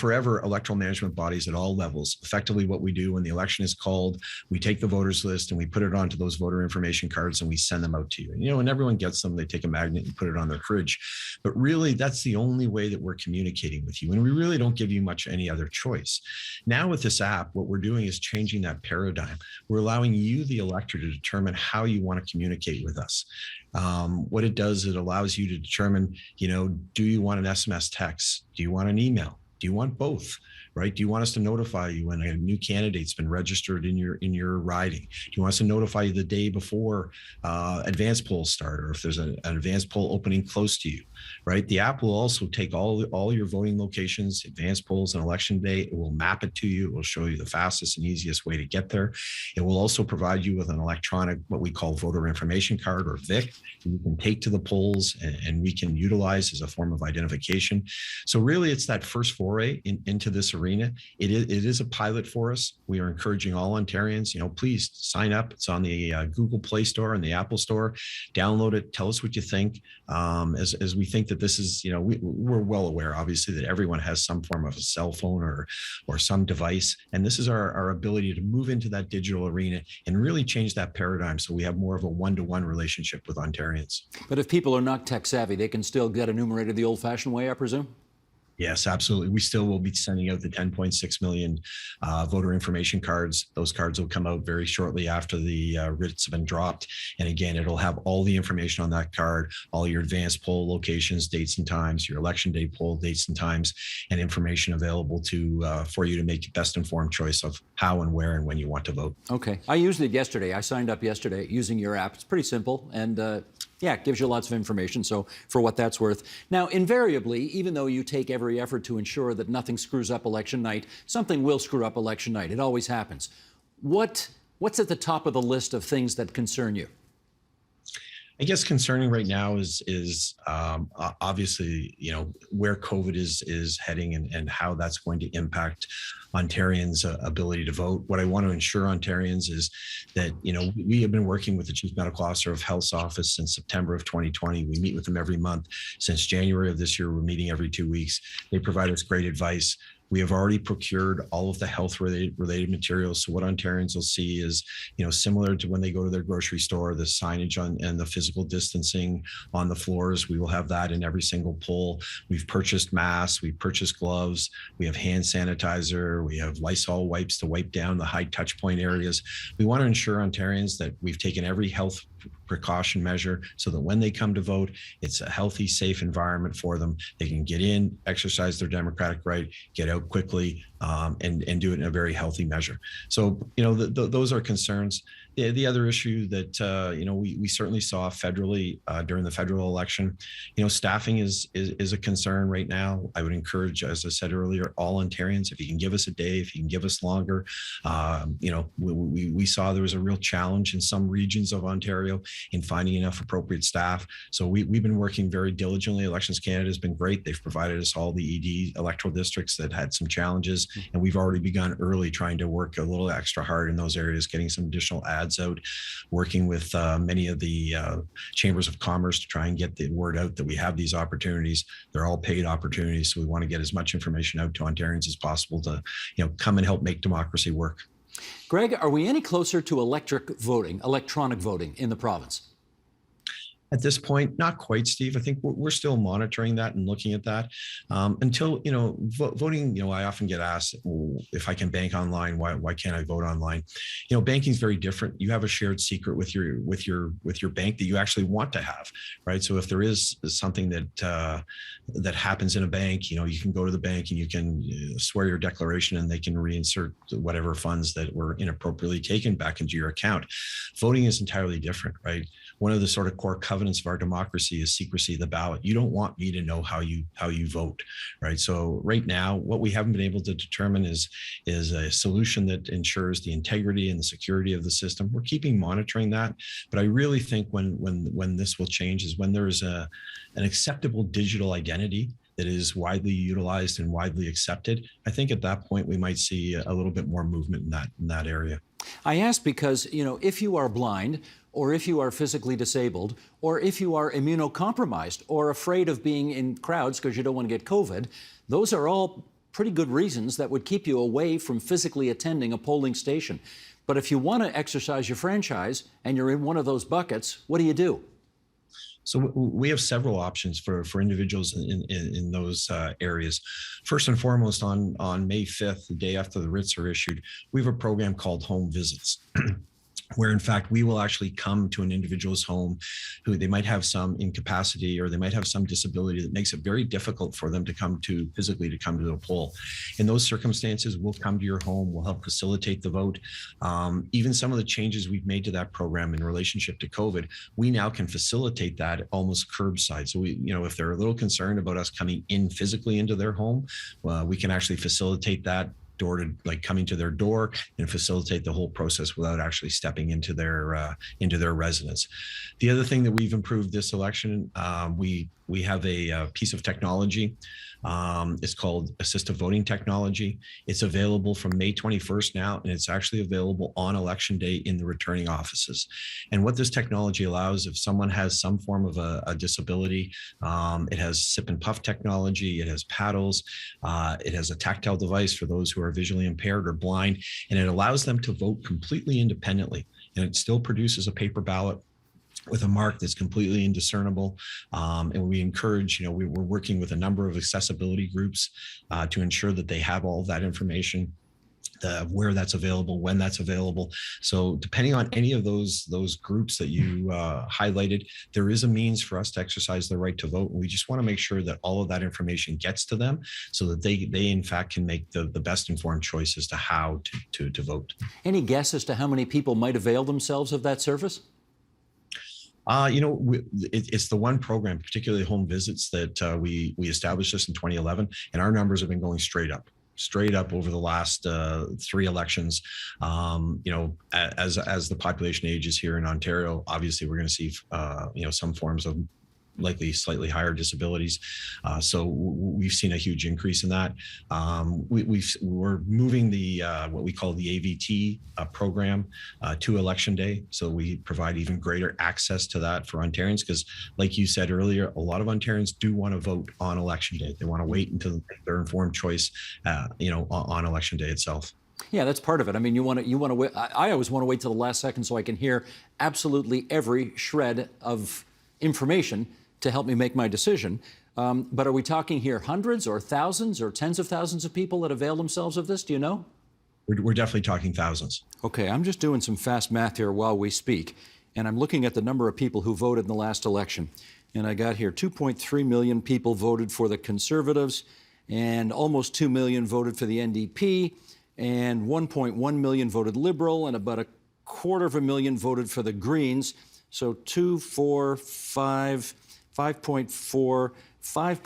[SPEAKER 6] Forever electoral management bodies at all levels, effectively what we do when the election is called, we take the voters list and we put it onto those voter information cards and we send them out to you. And everyone gets them. They take a magnet and put it on their fridge. But really, that's the only way that we're communicating with you, and we really don't give you much any other choice. Now with this app, what we're doing is changing that paradigm. We're allowing you, the elector, to determine how you want to communicate with us. What it does, it allows you to determine, do you want an SMS text? Do you want an email? Do you want both? Right? Do you want us to notify you when a new candidate's been registered in your riding? Do you want us to notify you the day before advance polls start, or if there's an advance poll opening close to you? Right? The app will also take all your voting locations, advance polls, and election day. It will map it to you. It will show you the fastest and easiest way to get there. It will also provide you with an electronic, what we call voter information card, or VIC, that you can take to the polls and we can utilize as a form of identification. So really, it's that first foray into this arena. It is a pilot for us. We are encouraging all Ontarians, please sign up. It's on the Google Play Store and the Apple Store. Download it. Tell us what you think. As we think that this is, we're well aware, obviously, that everyone has some form of a cell phone or some device. And this is our ability to move into that digital arena and really change that paradigm so we have more of a one-to-one relationship with Ontarians.
[SPEAKER 5] But if people are not tech savvy, they can still get enumerated the old-fashioned way, I presume?
[SPEAKER 6] Yes, absolutely. We still will be sending out the 10.6 million voter information cards. Those cards will come out very shortly after the writs have been dropped. And again, it'll have all the information on that card, all your advance poll locations, dates and times, your election day poll dates and times, and information available for you to make your best informed choice of how and where and when you want to vote.
[SPEAKER 5] Okay. I used it yesterday. I signed up yesterday using your app. It's pretty simple. And it gives you lots of information. So for what that's worth. Now, invariably, even though you take every effort to ensure that nothing screws up election night, something will screw up election night. It always happens. What's at the top of the list of things that concern you?
[SPEAKER 6] I guess concerning right now is obviously, where COVID is heading and how that's going to impact Ontarians' ability to vote. What I want to ensure Ontarians is that, we have been working with the Chief Medical Officer of Health's office since September of 2020. We meet with them every month. Since January of this year, we're meeting every 2 weeks. They provide us great advice. We have already procured all of the health-related materials. So what Ontarians will see is, similar to when they go to their grocery store, the signage and the physical distancing on the floors. We will have that in every single poll. We've purchased masks, we've purchased gloves, we have hand sanitizer, we have Lysol wipes to wipe down the high touch point areas. We want to ensure Ontarians that we've taken every health precaution measure so that when they come to vote, it's a healthy, safe environment for them. They can get in, exercise their democratic right, get out quickly, and do it in a very healthy measure. So, those are concerns. The other issue that, we certainly saw federally during the federal election, staffing is a concern right now. I would encourage, as I said earlier, all Ontarians, if you can give us a day, if you can give us longer, we saw there was a real challenge in some regions of Ontario in finding enough appropriate staff. So we've been working very diligently. Elections Canada has been great. They've provided us all the ED electoral districts that had some challenges, and we've already begun early trying to work a little extra hard in those areas, getting some additional ads out, working with many of the chambers of commerce to try and get the word out that we have these opportunities. They're all paid opportunities, so we want to get as much information out to Ontarians as possible to, come and help make democracy work.
[SPEAKER 5] Greg, are we any closer to electronic voting in the province?
[SPEAKER 6] At this point, not quite, Steve. I think we're still monitoring that and looking at that until, voting, I often get asked, if I can bank online, why can't I vote online? Banking is very different. You have a shared secret with your bank that you actually want to have, right? So if there is something that happens in a bank, you can go to the bank and you can swear your declaration and they can reinsert whatever funds that were inappropriately taken back into your account. Voting is entirely different, right? One of the sort of core covenants of our democracy is secrecy of the ballot. You don't want me to know how you vote, right? So right now, what we haven't been able to determine is a solution that ensures the integrity and the security of the system. We're keeping monitoring that, but I really think when this will change is when there is an acceptable digital identity that is widely utilized and widely accepted, I think at that point we might see a little bit more movement in that area.
[SPEAKER 5] I ask because, if you are blind, or if you are physically disabled, or if you are immunocompromised or afraid of being in crowds because you don't want to get COVID, those are all pretty good reasons that would keep you away from physically attending a polling station. But if you want to exercise your franchise and you're in one of those buckets, what do you do?
[SPEAKER 6] So we have several options for individuals in those areas. First and foremost, on May 5th, the day after the writs are issued, we have a program called Home Visits. Where in fact we will actually come to an individual's home who they might have some incapacity or they might have some disability that makes it very difficult for them to come to the poll. In those circumstances, we'll come to your home, we'll help facilitate the vote. Even some of the changes we've made to that program in relationship to COVID, we now can facilitate that almost curbside. So if they're a little concerned about us coming in physically into their home, we can actually facilitate that coming to their door and facilitate the whole process without actually stepping into their residence. The other thing that we've improved this election, we have a piece of technology. It's called assistive voting technology. It's available from May 21st now, and it's actually available on election day in the returning offices. And what this technology allows, if someone has some form of a disability, it has sip and puff technology, it has paddles, it has a tactile device for those who are visually impaired or blind, and it allows them to vote completely independently. And it still produces a paper ballot with a mark that's completely indiscernible. And we encourage, we're working with a number of accessibility groups to ensure that they have all of that information, where that's available, when that's available. So depending on any of those groups that you highlighted, there is a means for us to exercise the right to vote. And we just want to make sure that all of that information gets to them so that they in fact can make the best informed choice as to how to vote. Any
[SPEAKER 5] guess as to how many people might avail themselves of that service?
[SPEAKER 6] It's the one program, particularly Home Visits, that we established this in 2011, and our numbers have been going straight up over the last 3 elections. As the population ages here in Ontario, obviously we're going to see some forms of likely slightly higher disabilities. So we've seen a huge increase in that. We're moving the what we call the AVT program to election day. So we provide even greater access to that for Ontarians, because like you said earlier, a lot of Ontarians do want to vote on election day. They want to wait until they make their informed choice, on election day itself.
[SPEAKER 5] Yeah, that's part of it. I mean, you want to wait. I always want to wait till the last second so I can hear absolutely every shred of information to help me make my decision. But are we talking here hundreds or thousands or tens of thousands of people that avail themselves of this? Do you know?
[SPEAKER 6] We're definitely talking thousands.
[SPEAKER 5] Okay, I'm just doing some fast math here while we speak, and I'm looking at the number of people who voted in the last election. And I got here 2.3 million people voted for the Conservatives, and almost 2 million voted for the NDP, and 1.1 million voted Liberal, and about 250,000 voted for the Greens. So 2, 4, 5, 5.4, 5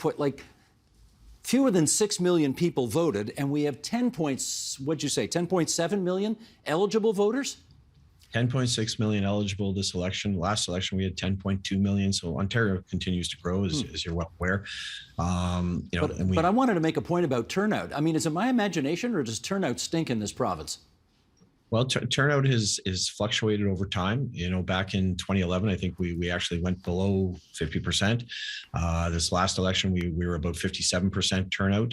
[SPEAKER 5] fewer than 6 million people voted, and we have 10.7 million eligible voters?
[SPEAKER 6] 10.6 million eligible this election. Last election, we had 10.2 million. So Ontario continues to grow, as you're well aware.
[SPEAKER 5] But I wanted to make a point about turnout. I mean, is it my imagination, or does turnout stink in this province?
[SPEAKER 6] Well, turnout has fluctuated over time. Back in 2011, I think we actually went below 50%. This last election, we were about 57% turnout.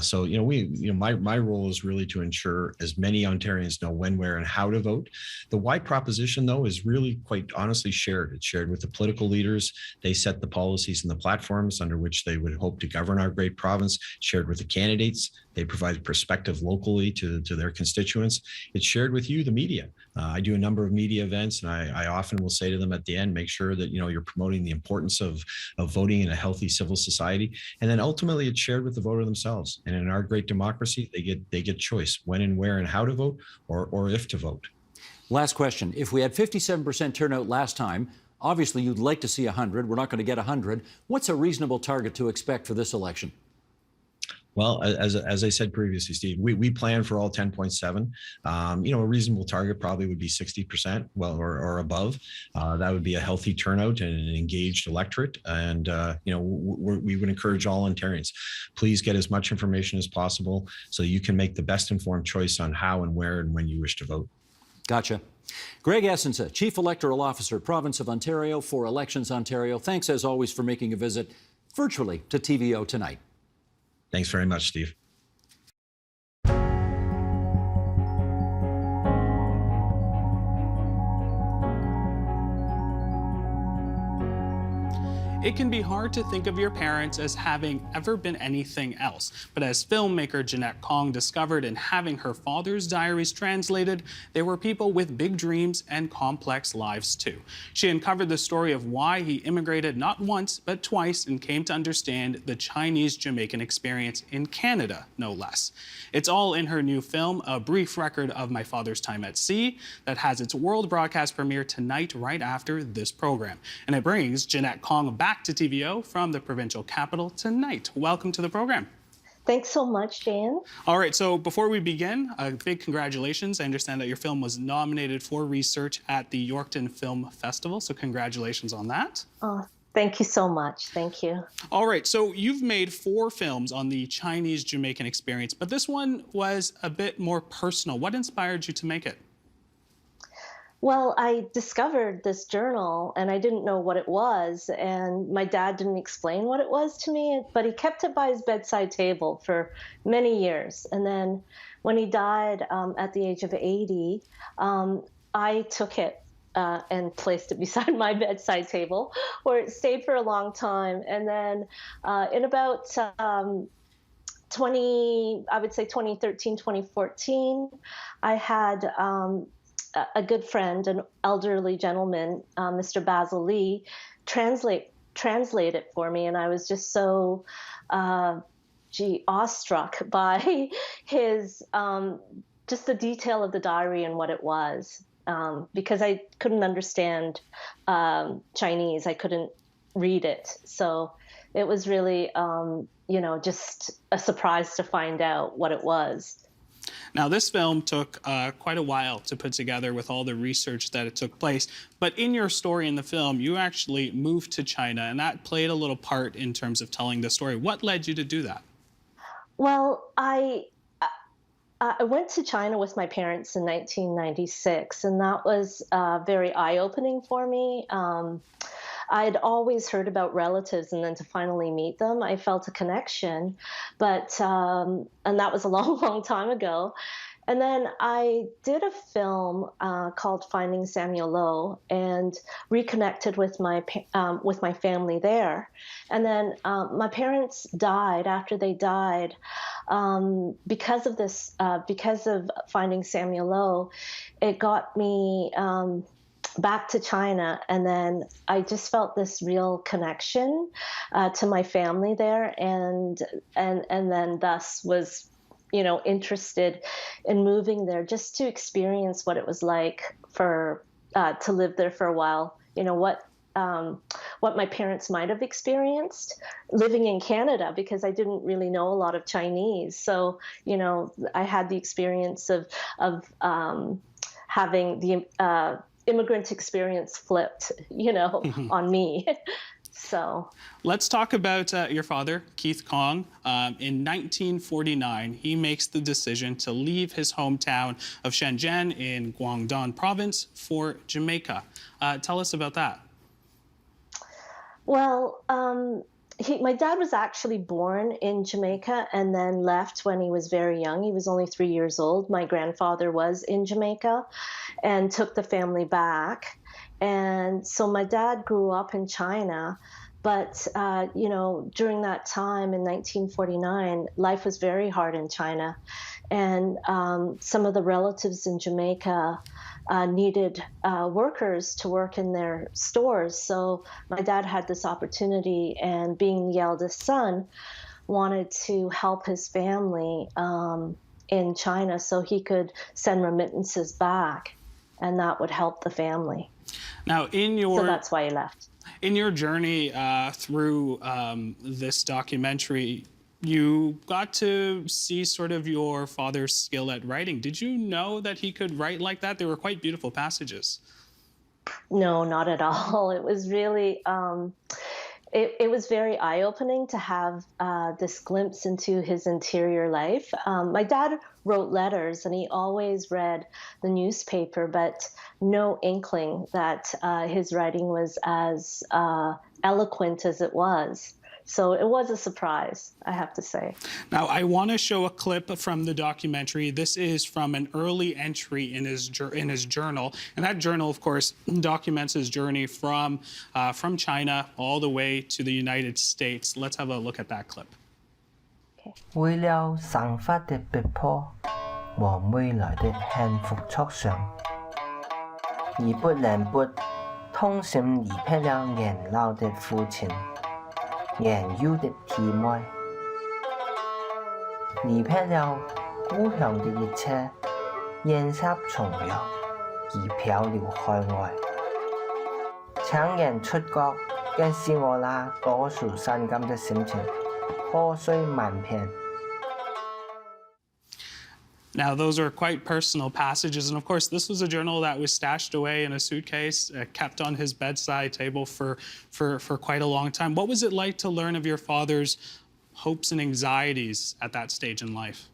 [SPEAKER 6] So my role is really to ensure as many Ontarians know when, where, and how to vote. The why proposition, though, is really quite honestly shared. It's shared with the political leaders. They set the policies and the platforms under which they would hope to govern our great province. Shared with the candidates. They provide perspective locally to their constituents. It's shared with you, the media. I do a number of media events, and I often will say to them at the end, make sure that you're promoting the importance of voting in a healthy civil society. And then ultimately it's shared with the voter themselves. And in our great democracy, they get choice when and where and how to vote, or if to vote.
[SPEAKER 5] Last question. If we had 57% turnout last time, obviously you'd like to see 100. We're not going to get 100. What's a reasonable target to expect for this election?
[SPEAKER 6] Well, as I said previously, Steve, we plan for all 10.7. A reasonable target probably would be 60%, well, or above. That would be a healthy turnout and an engaged electorate. And we would encourage all Ontarians, please get as much information as possible so you can make the best informed choice on how and where and when you wish to vote.
[SPEAKER 5] Gotcha. Greg Essensa, Chief Electoral Officer, Province of Ontario for Elections Ontario. Thanks, as always, for making a visit virtually to TVO tonight.
[SPEAKER 6] Thanks very much, Steve.
[SPEAKER 2] It can be hard to think of your parents as having ever been anything else. But as filmmaker Jeanette Kong discovered in having her father's diaries translated, they were people with big dreams and complex lives too. She uncovered the story of why he immigrated not once, but twice, and came to understand the Chinese-Jamaican experience in Canada, no less. It's all in her new film, A Brief Record of My Father's Time at Sea, that has its world broadcast premiere tonight right after this program. And it brings Jeanette Kong back to TVO from the provincial capital tonight. Welcome to the program.
[SPEAKER 7] Thanks so much, Dan.
[SPEAKER 2] All right, so before we begin, a big congratulations. I understand that your film was nominated for research at the Yorkton Film Festival, so congratulations on that.
[SPEAKER 7] Oh, thank you so much. Thank you.
[SPEAKER 2] All right, so you've made 4 films on the Chinese-Jamaican experience, but this one was a bit more personal. What inspired you to make it?
[SPEAKER 7] Well, I discovered this journal and I didn't know what it was. And my dad didn't explain what it was to me, but he kept it by his bedside table for many years. And then when he died at the age of 80, I took it and placed it beside my bedside table, where it stayed for a long time. And then in about 2013, 2014, I had a good friend, an elderly gentleman, Mr. Basil Lee, translate it for me. And I was just so, awestruck by his, just the detail of the diary and what it was. Because I couldn't understand Chinese. I couldn't read it. So it was really, just a surprise to find out what it was.
[SPEAKER 2] Now, this film took quite a while to put together with all the research that it took place. But in your story in the film, you actually moved to China, and that played a little part in terms of telling the story. What led you to do that?
[SPEAKER 7] Well, I went to China with my parents in 1996, and that was very eye-opening for me. I'd always heard about relatives, and then to finally meet them, I felt a connection. But and that was a long, long time ago. And then I did a film called Finding Samuel Lowe, and reconnected with my family there. And then my parents died. After they died, because of this, because of Finding Samuel Lowe, it got me back to China, and then I just felt this real connection to my family there, and then thus was, interested in moving there just to experience what it was like for to live there for a while. What my parents might have experienced living in Canada, because I didn't really know a lot of Chinese. So I had the experience of having the immigrant experience flipped, on me. So
[SPEAKER 2] let's talk about your father, Keith Kong. In 1949, he makes the decision to leave his hometown of Shenzhen in Guangdong province for Jamaica. Tell us about that.
[SPEAKER 7] Well, my dad was actually born in Jamaica and then left when he was very young. He was only 3 years old. My grandfather was in Jamaica and took the family back. And so my dad grew up in China. But, during that time in 1949, life was very hard in China. And some of the relatives in Jamaica needed workers to work in their stores. So my dad had this opportunity, and being the eldest son, wanted to help his family in China so he could send remittances back, and that would help the family.
[SPEAKER 2] Now, so
[SPEAKER 7] that's why he left.
[SPEAKER 2] In your journey through this documentary, you got to see sort of your father's skill at writing. Did you know that he could write like that? They were quite beautiful passages.
[SPEAKER 7] No, not at all. It was really, it was very eye-opening to have this glimpse into his interior life. My dad wrote letters and he always read the newspaper, but no inkling that his writing was as eloquent as it was. So it was a surprise, I have to say.
[SPEAKER 2] Now, I want to show a clip from the documentary. This is from an early entry in his journal, and that journal, of course, documents his journey from China all the way to the United States. Let's have a look at that clip.
[SPEAKER 8] 為了生活的逼迫和未來的幸福促想，而不能不痛心離別了年老的父親。年幼的弟妹，離別了故鄉的一切，煙霞重遊，而漂流海外。強人出國，更是我那多愁善感的心情，破碎萬片。
[SPEAKER 2] Now, those are quite personal passages. And of course, this was a journal that was stashed away in a suitcase, kept on his bedside table for quite a long time. What was it like to learn of your father's hopes and anxieties at that stage in life?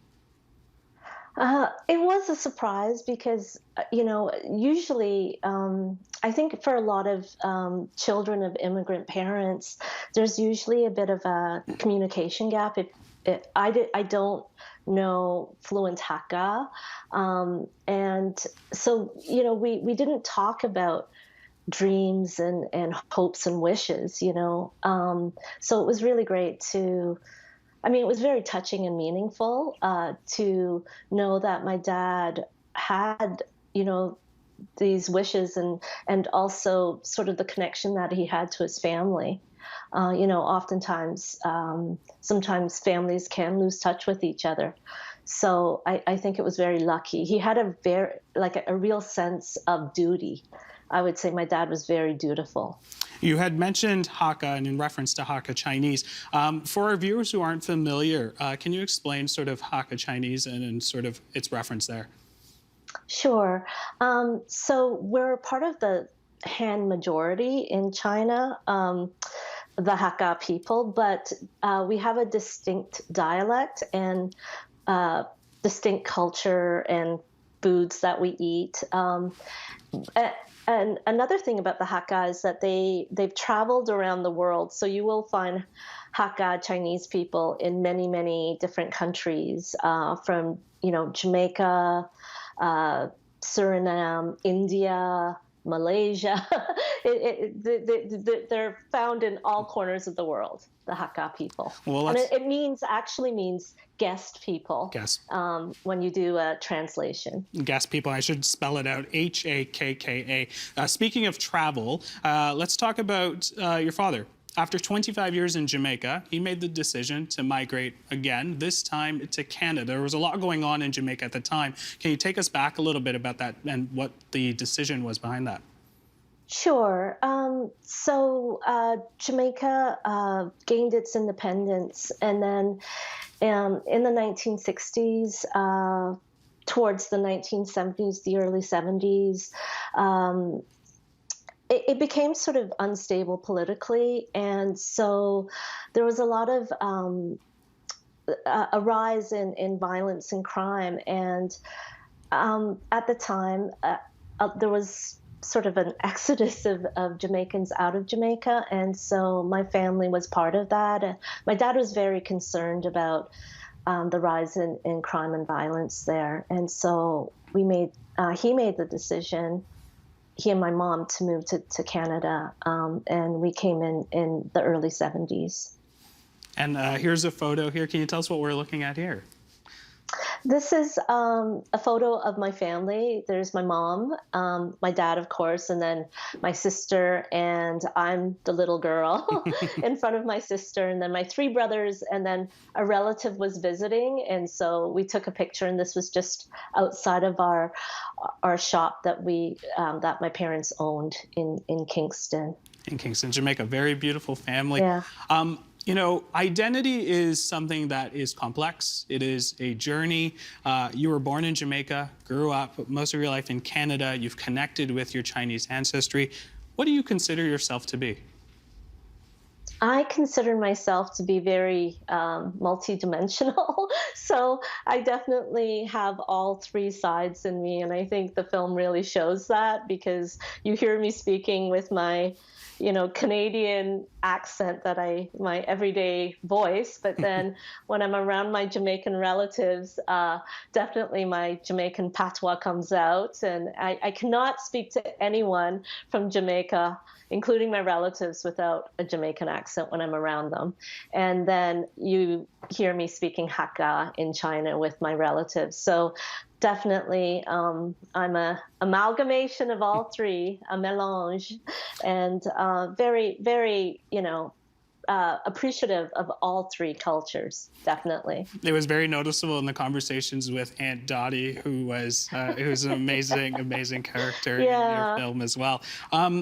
[SPEAKER 7] It was a surprise because, usually I think for a lot of children of immigrant parents, there's usually a bit of a communication gap. I don't know fluent Hakka. And so, we didn't talk about dreams and hopes and wishes, so it was really great it was very touching and meaningful to know that my dad had, these wishes and also sort of the connection that he had to his family. Oftentimes, sometimes families can lose touch with each other. So I think it was very lucky. He had a real sense of duty. I would say my dad was very dutiful.
[SPEAKER 2] You had mentioned Hakka and in reference to Hakka Chinese. For our viewers who aren't familiar, can you explain sort of Hakka Chinese and sort of its reference there?
[SPEAKER 7] Sure. So we're part of the Han majority in China. The Hakka people, but we have a distinct dialect and distinct culture and foods that we eat. And another thing about the Hakka is that they've traveled around the world. So you will find Hakka Chinese people in many, many different countries, from Jamaica, Suriname, India, Malaysia. They're found in all corners of the world, the Hakka people. Well, and it actually means guest people. Guest. When you do a translation.
[SPEAKER 2] Guest people. I should spell it out. Hakka. Speaking of travel, let's talk about your father. After 25 years in Jamaica, he made the decision to migrate again, this time to Canada. There was a lot going on in Jamaica at the time. Can you take us back a little bit about that and what the decision was behind that?
[SPEAKER 7] Sure. So Jamaica gained its independence, and then in the 1960s, towards the 1970s, the early 70s, it became sort of unstable politically, and so there was a lot of a rise in violence and crime, and at the time there was sort of an exodus of Jamaicans out of Jamaica, and so my family was part of that. My dad was very concerned about the rise in crime and violence there, and so he made the decision, he and my mom, to move to Canada, and we came in the early 70s. And
[SPEAKER 2] here's a photo here. Can you tell us what we're looking at here?
[SPEAKER 7] This is a photo of my family. There's my mom, my dad, of course, and then my sister, and I'm the little girl in front of my sister, and then my three brothers, and then a relative was visiting, and so we took a picture, and this was just outside of our shop that that my parents owned in Kingston.
[SPEAKER 2] In Kingston, Jamaica. Very beautiful family.
[SPEAKER 7] Yeah.
[SPEAKER 2] You know, identity is something that is complex. It is a journey. You were born in Jamaica, grew up most of your life in Canada. You've connected with your Chinese ancestry. What do you consider yourself to be?
[SPEAKER 7] I consider myself to be very multidimensional. So I definitely have all three sides in me. And I think the film really shows that, because you hear me speaking with my, Canadian accent, my everyday voice. But then when I'm around my Jamaican relatives, definitely my Jamaican patois comes out. And I cannot speak to anyone from Jamaica, including my relatives, without a Jamaican accent when I'm around them. And then you hear me speaking Hakka in China with my relatives. So definitely, I'm a amalgamation of all three, a mélange, and very, very, appreciative of all three cultures, definitely.
[SPEAKER 2] It was very noticeable in the conversations with Aunt Dottie, who's an amazing, amazing character in your film as well.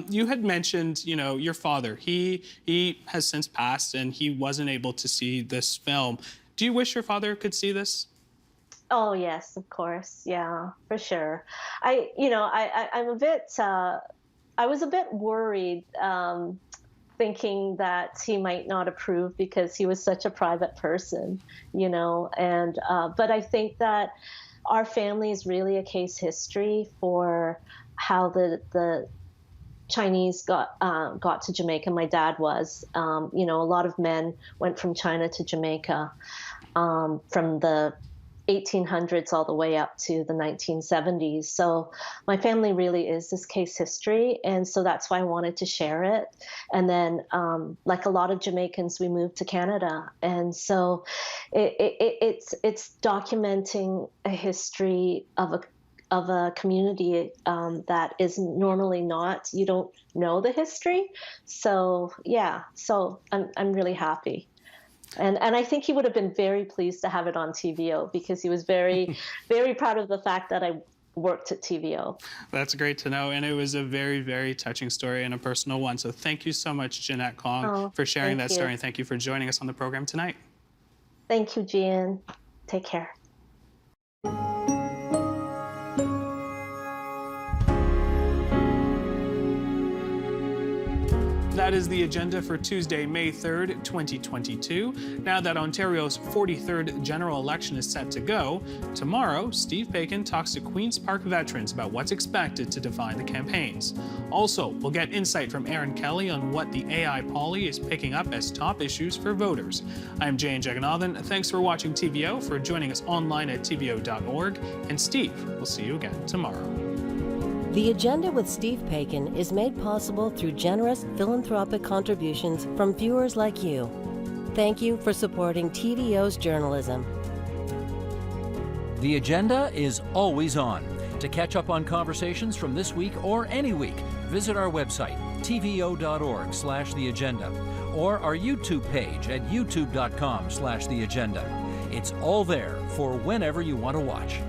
[SPEAKER 2] You had mentioned, your father. He has since passed, and he wasn't able to see this film. Do you wish your father could see this?
[SPEAKER 7] Oh yes, of course, yeah, for sure. I'm a bit. I was a bit worried. Thinking that he might not approve because he was such a private person, and but I think that our family is really a case history for how the Chinese got to Jamaica. My dad was, a lot of men went from China to Jamaica from the 1800s all the way up to the 1970s. So my family really is this case history. And so that's why I wanted to share it. And then, like a lot of Jamaicans, we moved to Canada. And so it's documenting a history of a community that is normally not, you don't know the history. So yeah, so I'm really happy. And I think he would have been very pleased to have it on TVO, because he was very, very proud of the fact that I worked at TVO.
[SPEAKER 2] That's great to know. And it was a very, very touching story and a personal one. So thank you so much, Jeanette Kong, for sharing that story. And thank you for joining us on the program tonight.
[SPEAKER 7] Thank you, Gian. Take care.
[SPEAKER 2] That is the agenda for Tuesday, May 3rd, 2022. Now that Ontario's 43rd general election is set to go, tomorrow, Steve Paikin talks to Queen's Park veterans about what's expected to define the campaigns. Also, we'll get insight from Aaron Kelly on what the AI Poly is picking up as top issues for voters. I'm Jane Jaganathan. Thanks for watching TVO, for joining us online at tvo.org. And Steve, we'll see you again tomorrow.
[SPEAKER 1] The Agenda with Steve Paikin is made possible through generous philanthropic contributions from viewers like you. Thank you for supporting TVO's journalism.
[SPEAKER 5] The Agenda is always on. To catch up on conversations from this week or any week, visit our website, tvo.org/theagenda, or our YouTube page at youtube.com/theagenda. It's all there for whenever you want to watch.